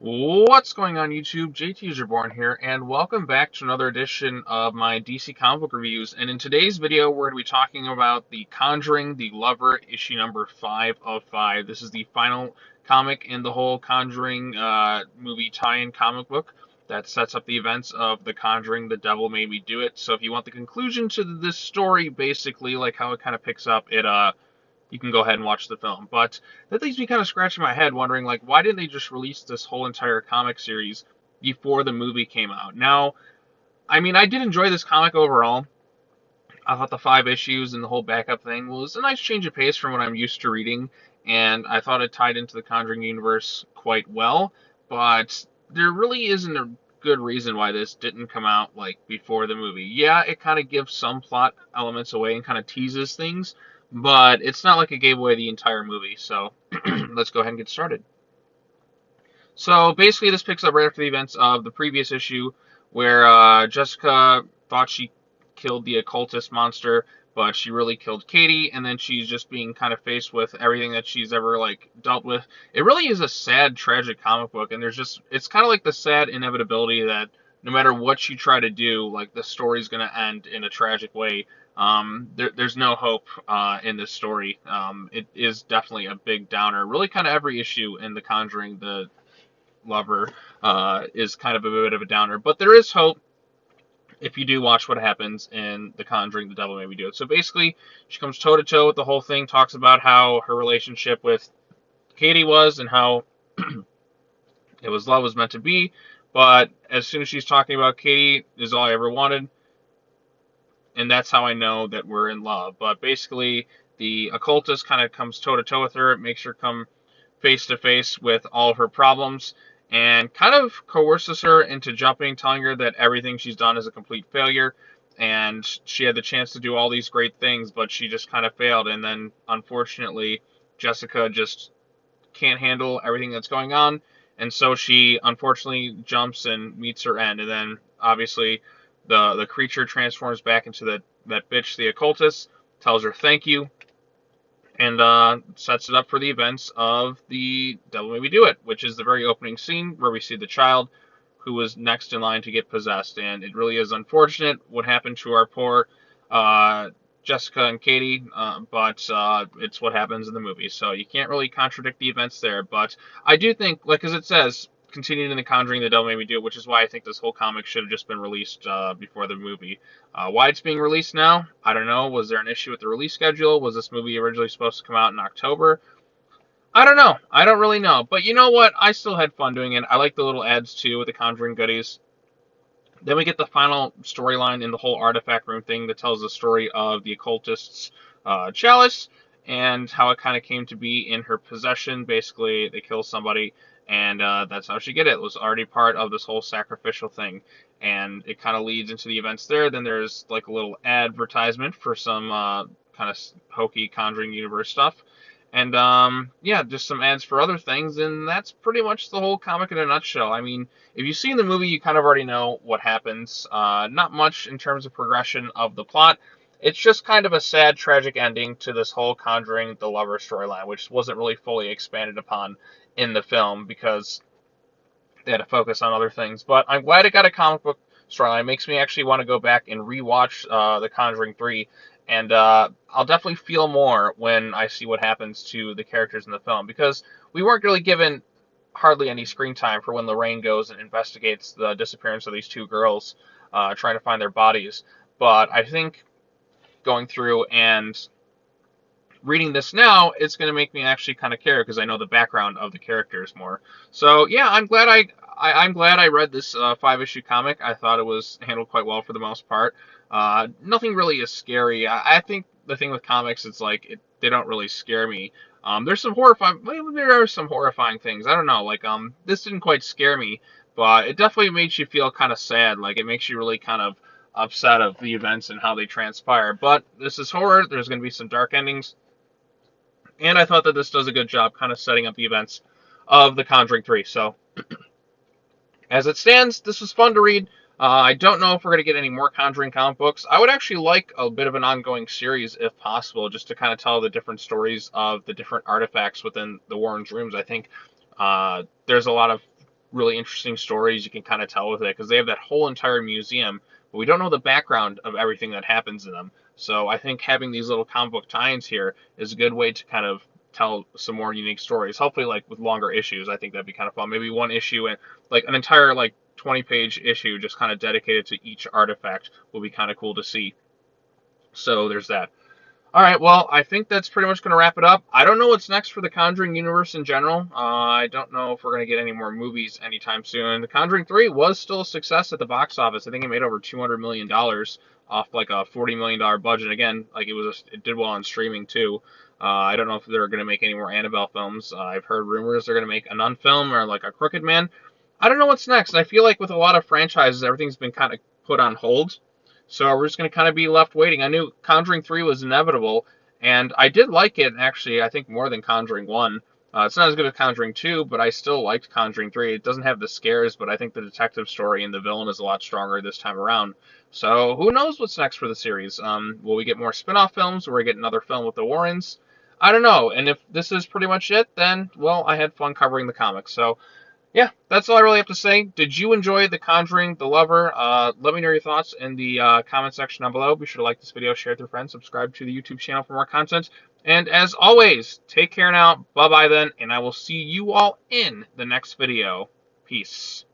What's going on YouTube? JT's Reborn here, and welcome back to another edition of my DC comic book reviews. And in today's video, we're going to be talking about The Conjuring, The Lover, issue number 5 of 5. This is the final comic in the whole Conjuring movie tie-in comic book that sets up the events of The Conjuring, The Devil Made Me Do It. So if you want the conclusion to this story, basically, like how it kind of picks up, you can go ahead and watch the film. But that leaves me kind of scratching my head, wondering, like, why didn't they just release this whole entire comic series before the movie came out? Now, I mean, I did enjoy this comic overall. I thought the 5 issues and the whole backup thing was a nice change of pace from what I'm used to reading, and I thought it tied into the Conjuring universe quite well, but there really isn't a good reason why this didn't come out, like, before the movie. Yeah, it kind of gives some plot elements away and kind of teases things, but it's not like it gave away the entire movie, so let's go ahead and get started. So basically, this picks up right after the events of the previous issue, where Jessica thought she killed the occultist monster, but she really killed Katie, and then she's just being kind of faced with everything that she's ever like dealt with. It really is a sad, tragic comic book, and it's kind of like the sad inevitability that no matter what you try to do, like the story's gonna end in a tragic way. There's no hope in this story. It is definitely a big downer. Really, kind of every issue in The Conjuring, the Lover is kind of a bit of a downer, but there is hope if you do watch what happens in The Conjuring, The Devil Made Me Do It. So basically, she comes toe to toe with the whole thing, talks about how her relationship with Katie was and how it was love was meant to be. But as soon as she's talking about Katie is all I ever wanted, and that's how I know that we're in love. But basically, the occultist kind of comes toe to toe with her, makes her come face to face with all of her problems, and kind of coerces her into jumping, telling her that everything she's done is a complete failure, and she had the chance to do all these great things, but she just kind of failed. And then, unfortunately, Jessica just can't handle everything that's going on, and so she unfortunately jumps and meets her end. And then, obviously, the creature transforms back into that bitch, the occultist, tells her thank you, and sets it up for the events of The Devil Made Me Do It, which is the very opening scene where we see the child who was next in line to get possessed. And it really is unfortunate what happened to our poor Jessica and Katie, but it's what happens in the movie, so you can't really contradict the events there. But I do think, like as it says, continued in The Conjuring, The Devil Made Me Do It, which is why I think this whole comic should have just been released before the movie. Why it's being released now, I don't know. Was there an issue with the release schedule? Was this movie originally supposed to come out in October? I don't know. I don't really know. But you know what? I still had fun doing it. I like the little ads too with the Conjuring goodies. Then we get the final storyline in the whole artifact room thing that tells the story of the occultist's Chalice and how it kind of came to be in her possession. Basically, they kill somebody, and that's how she get it. It was already part of this whole sacrificial thing, and it kind of leads into the events there. Then there's like a little advertisement for some kind of hokey Conjuring universe stuff. And yeah, just some ads for other things, and that's pretty much the whole comic in a nutshell. I mean, if you've seen the movie, you kind of already know what happens. Not much in terms of progression of the plot. It's just kind of a sad, tragic ending to this whole Conjuring the Lover storyline, which wasn't really fully expanded upon in the film because they had to focus on other things. But I'm glad it got a comic book storyline. It makes me actually want to go back and rewatch The Conjuring 3. And I'll definitely feel more when I see what happens to the characters in the film, because we weren't really given hardly any screen time for when Lorraine goes and investigates the disappearance of these 2 girls, trying to find their bodies. But I think going through and reading this now, it's going to make me actually kind of care because I know the background of the characters more. So yeah, I'm glad I read this 5 issue comic. I thought it was handled quite well for the most part. Nothing really is scary. I think the thing with comics, it's like they don't really scare me. There's some horrifying. Well, there are some horrifying things. I don't know. Like this didn't quite scare me, but it definitely makes you feel kind of sad. Like it makes you really kind of upset of the events and how they transpire. But this is horror. There's going to be some dark endings. And I thought that this does a good job kind of setting up the events of The Conjuring 3. So, as it stands, this was fun to read. I don't know if we're going to get any more Conjuring comic books. I would actually like a bit of an ongoing series, if possible, just to kind of tell the different stories of the different artifacts within the Warren's rooms. I think there's a lot of really interesting stories you can kind of tell with it, because they have that whole entire museum, but we don't know the background of everything that happens in them. So I think having these little comic book tie-ins here is a good way to kind of tell some more unique stories. Hopefully, like with longer issues, I think that'd be kind of fun. Maybe one issue and like an entire like 20-page issue just kind of dedicated to each artifact will be kind of cool to see. So there's that. All right, well, I think that's pretty much going to wrap it up. I don't know what's next for the Conjuring universe in general. I don't know if we're going to get any more movies anytime soon. The Conjuring 3 was still a success at the box office. I think it made over $200 million off like a $40 million budget. Again, like it did well on streaming too. I don't know if they're going to make any more Annabelle films. I've heard rumors they're going to make a Nun film or like a Crooked Man. I don't know what's next. I feel like with a lot of franchises, everything's been kind of put on hold. So we're just going to kind of be left waiting. I knew Conjuring 3 was inevitable, and I did like it, actually, I think more than Conjuring 1. It's not as good as Conjuring 2, but I still liked Conjuring 3. It doesn't have the scares, but I think the detective story and the villain is a lot stronger this time around. So who knows what's next for the series? Will we get more spin-off films? Will we get another film with the Warrens? I don't know. And if this is pretty much it, then, well, I had fun covering the comics. So yeah, that's all I really have to say. Did you enjoy The Conjuring, The Lover? Let me know your thoughts in the comment section down below. Be sure to like this video, share it with your friends, subscribe to the YouTube channel for more content. And as always, take care now. Bye-bye then, and I will see you all in the next video. Peace.